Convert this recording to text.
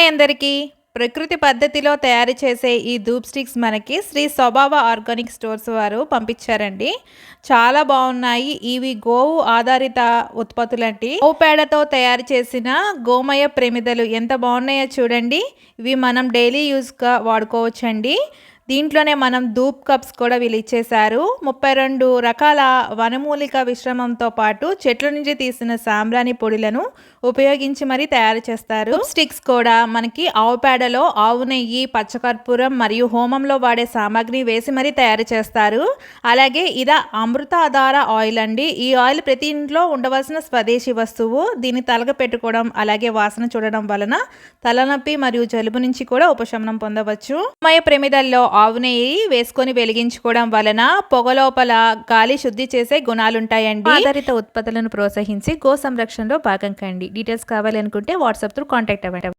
అందరికీ ప్రకృతి పద్ధతిలో తయారు చేసే ఈ ధూప్ స్టిక్స్ మనకి శ్రీ స్వభావ ఆర్గానిక్ స్టోర్స్ వారు పంపించారండి. చాలా బాగున్నాయి. ఇవి గోవు ఆధారిత ఉత్పత్తులండి. గోవు పేడతో తయారు చేసిన గోమయ ప్రమిదలు ఎంత బాగున్నాయో చూడండి. ఇవి మనం డైలీ యూస్గా వాడుకోవచ్చండి. దీంట్లోనే మనం ధూప్ కప్స్ కూడా వీళ్ళు ఇచ్చేశారు. 32 రకాల వనమూలిక విశ్రమంతో పాటు చెట్ల నుంచి తీసిన సాంబ్రాణి పొడిలను ఉపయోగించి మరీ తయారు చేస్తారు. స్టిక్స్ కూడా మనకి ఆవు పేడలో ఆవు నెయ్యి, పచ్చకర్పూరం మరియు హోమంలో వాడే సామాగ్రి వేసి మరీ తయారు చేస్తారు. అలాగే ఇది అమృతాధార ఆయిల్ అండి. ఈ ఆయిల్ ప్రతి ఇంట్లో ఉండవలసిన స్వదేశీ వస్తువు. దీన్ని తలగ పెట్టుకోవడం అలాగే వాసన చూడడం వలన తలనొప్పి మరియు జలుబు నుంచి కూడా ఉపశమనం పొందవచ్చు. మయ ప్రమిదల్లో ఆవు నెయ్యి వేసుకొని వెలిగించుకోవడం వలన పొగ లోపల గాలి శుద్ధి చేసే గుణాలుంటాయండి. ఆధారిత ఉత్పత్తులను ప్రోత్సహించి గో సంరక్షణలో భాగం కండి. డీటెయిల్స్ కావాలి అనుకుంటే వాట్సాప్ త్రూ కాంటాక్ట్ అవ్వండి.